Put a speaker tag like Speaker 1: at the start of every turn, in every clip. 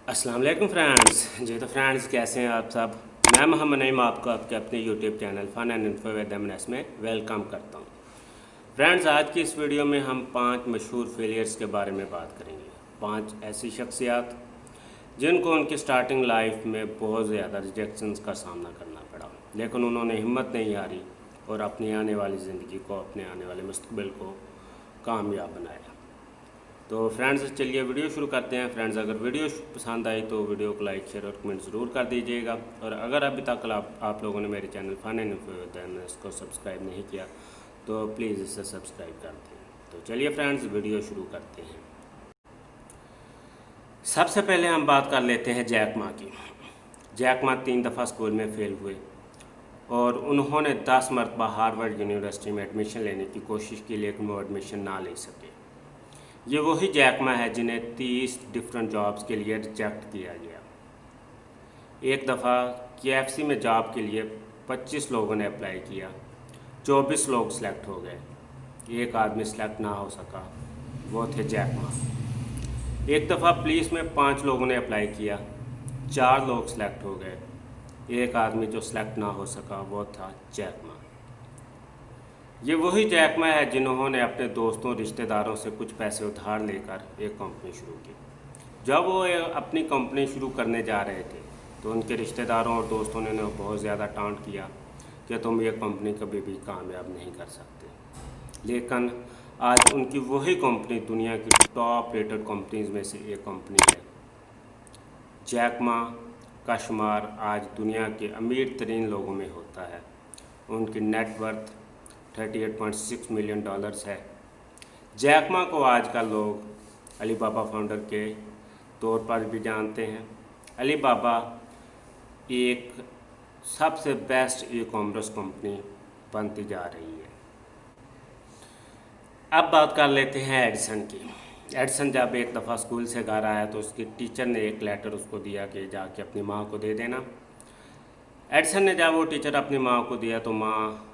Speaker 1: अस्सलाम वालेकुम फ्रेंड्स। जी तो फ्रेंड्स, कैसे हैं आप सब। मैं मोहम्मद नईम आपको आपके अपने YouTube channel Fun and Info with MNS में वेलकम करता हूं। फ्रेंड्स, आज की इस वीडियो में हम 5 मशहूर फेलियर्स के बारे में बात करेंगे। 5 ऐसी शख्सियात जिनको उनकी स्टार्टिंग लाइफ में बहुत ज़्यादा रिजेक्शंस का सामना करना पड़ा, लेकिन उन्होंने हिम्मत नहीं हारी और अपनी आने वाली ज़िंदगी को, अपने आने वाले मुस्तकबिल को कामयाब बनाया। तो फ्रेंड्स, चलिए वीडियो शुरू करते हैं। फ्रेंड्स, अगर वीडियो पसंद आई तो वीडियो को लाइक, शेयर और कमेंट ज़रूर कर दीजिएगा। और अगर अभी तक आप लोगों ने मेरे चैनल फन एंड इन्फो को सब्सक्राइब नहीं किया तो प्लीज़ इसे सब्सक्राइब कर दें। तो चलिए फ्रेंड्स, वीडियो शुरू करते हैं। सबसे पहले हम बात कर लेते हैं जैक मा की। जैक मा 3 दफ़ा स्कूल में फ़ेल हुए और उन्होंने 10 मरतबा हार्वर्ड यूनिवर्सिटी में एडमिशन लेने की कोशिश की, लेकिन वो एडमिशन ना ले सके। ये वही जैक मा है जिन्हें 30 डिफरेंट जॉब्स के लिए रिजेक्ट किया गया। एक दफ़ा KFC में जॉब के लिए 25 लोगों ने अप्लाई किया, 24 लोग सिलेक्ट हो गए, एक आदमी सिलेक्ट ना हो सका, वो थे जैक मा। एक दफ़ा पुलिस में 5 लोगों ने अप्लाई किया, 4 लोग सिलेक्ट हो गए, एक आदमी जो सिलेक्ट ना हो सका वो था जैक मा। ये वही जैक मा है जिन्होंने अपने दोस्तों, रिश्तेदारों से कुछ पैसे उधार लेकर एक कंपनी शुरू की। जब वो अपनी कंपनी शुरू करने जा रहे थे तो उनके रिश्तेदारों और दोस्तों ने उन्हें बहुत ज़्यादा टांट किया कि तुम ये कंपनी कभी भी कामयाब नहीं कर सकते। लेकिन आज उनकी वही कंपनी दुनिया की टॉप रेटेड कंपनीज में से एक कंपनी है। जैक मा का शुमार आज दुनिया के अमीर तरीन लोगों में होता है। उनकी नेटवर्थ $38.6 मिलियन है। जैक मा को आजकल लोग अलीबाबा फाउंडर के तौर पर भी जानते हैं। अलीबाबा एक सबसे बेस्ट ई-कॉमर्स कंपनी बनती जा रही है। अब बात कर लेते हैं एडिसन की। एडिसन जब एक दफ़ा स्कूल से घर आया तो उसके टीचर ने एक लेटर उसको दिया कि जाके अपनी माँ को दे देना। एडिसन ने जब वो टीचर अपनी माँ को दिया तो माँ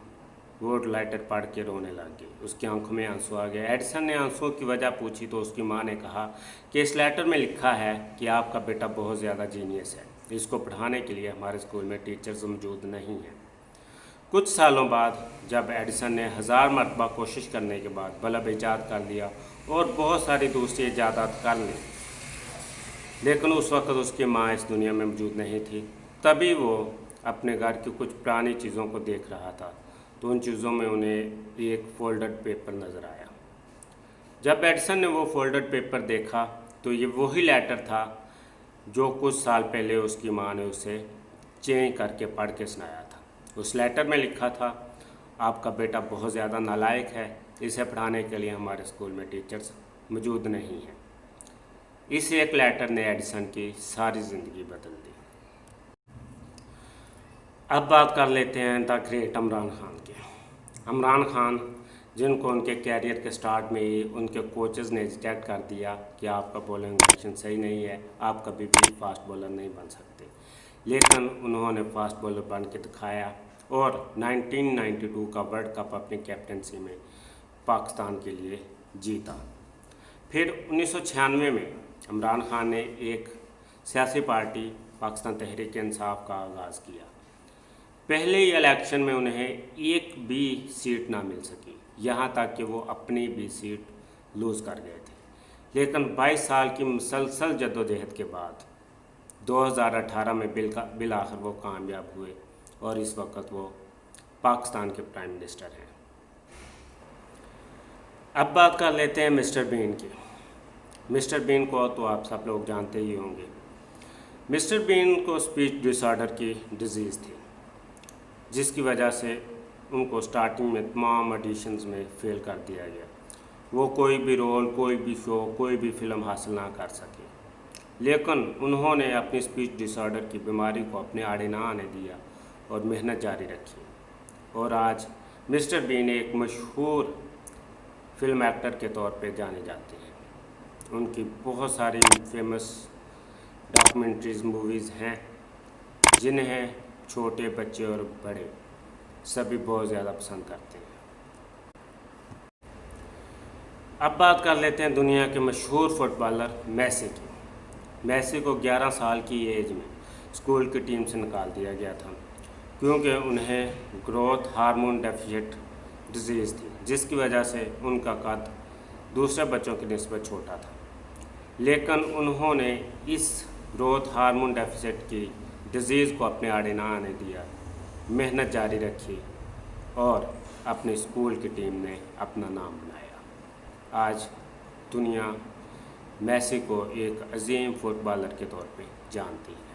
Speaker 1: वो लेटर पढ़ के रोने लग गई। उसकी आंखों में आंसू आ गए। एडिसन ने आंसुओं की वजह पूछी तो उसकी माँ ने कहा कि इस लेटर में लिखा है कि आपका बेटा बहुत ज़्यादा जीनियस है, इसको पढ़ाने के लिए हमारे स्कूल में टीचर्स मौजूद नहीं हैं। कुछ सालों बाद जब एडिसन ने 1000 मरतबा कोशिश करने के बाद बल्ब ईजाद कर लिया और बहुत सारी दूसरी ईजादात कर ली, लेकिन उस वक्त उसकी माँ इस दुनिया में मौजूद नहीं थी। तभी वो अपने घर की कुछ पुरानी चीज़ों को देख रहा था तो उन चीज़ों में उन्हें एक फोल्डेड पेपर नज़र आया। जब एडिसन ने वो फोल्डेड पेपर देखा तो ये वही लेटर था जो कुछ साल पहले उसकी माँ ने उसे चेंज करके पढ़ के सुनाया था। उस लेटर में लिखा था, आपका बेटा बहुत ज़्यादा नालायक है, इसे पढ़ाने के लिए हमारे स्कूल में टीचर्स मौजूद नहीं हैं। इस एक लेटर ने एडिसन की सारी ज़िंदगी बदल दी। अब बात कर लेते हैं द ग्रेट इमरान खान की। इमरान खान जिनको उनके कैरियर के स्टार्ट में ही उनके कोचेज़ ने रिजेक्ट कर दिया कि आपका बॉलिंग एक्शन सही नहीं है, आप कभी भी फास्ट बॉलर नहीं बन सकते, लेकिन उन्होंने फास्ट बॉलर बन के दिखाया और 1992 का वर्ल्ड कप अपनी कैप्टनसी में पाकिस्तान के लिए जीता। फिर 1996 में इमरान खान ने एक सियासी पार्टी पाकिस्तान तहरीक-ए-इंसाफ का आगाज़ किया। पहले ही इलेक्शन में उन्हें एक भी सीट ना मिल सकी, यहाँ तक कि वो अपनी भी सीट लूज़ कर गए थे। लेकिन 22 साल की मुसलसल जद्दोजहद के बाद 2018 में बिल आखिर वो कामयाब हुए और इस वक्त वो पाकिस्तान के प्राइम मिनिस्टर हैं। अब बात कर लेते हैं मिस्टर बीन की। मिस्टर बीन को तो आप सब लोग जानते ही होंगे। मिस्टर बीन को स्पीच डिसऑर्डर की डिजीज़ थी, जिसकी वजह से उनको स्टार्टिंग में तमाम ऑडिशंस में फ़ेल कर दिया गया। वो कोई भी रोल, कोई भी शो, कोई भी फिल्म हासिल ना कर सके, लेकिन उन्होंने अपनी स्पीच डिसऑर्डर की बीमारी को अपने आड़े ना आने दिया और मेहनत जारी रखी। और आज मिस्टर बीन एक मशहूर फिल्म एक्टर के तौर पे जाने जाते हैं। उनकी बहुत सारी फेमस डॉक्यूमेंट्रीज, मूवीज़ हैं जिन्हें छोटे बच्चे और बड़े सभी बहुत ज़्यादा पसंद करते हैं। अब बात कर लेते हैं दुनिया के मशहूर फुटबॉलर मेसी की। मैसी को 11 साल की एज में स्कूल की टीम से निकाल दिया गया था क्योंकि उन्हें ग्रोथ हार्मोन डेफिशिएंट डिजीज़ थी, जिसकी वजह से उनका कद दूसरे बच्चों की निस्बत छोटा था। लेकिन उन्होंने इस ग्रोथ हार्मोन डेफिसिट की डिज़ीज़ को अपने आड़े ना आने दिया, मेहनत जारी रखी और अपने स्कूल की टीम ने अपना नाम बनाया। आज दुनिया मैसी को एक अजीम फुटबॉलर के तौर पे जानती है।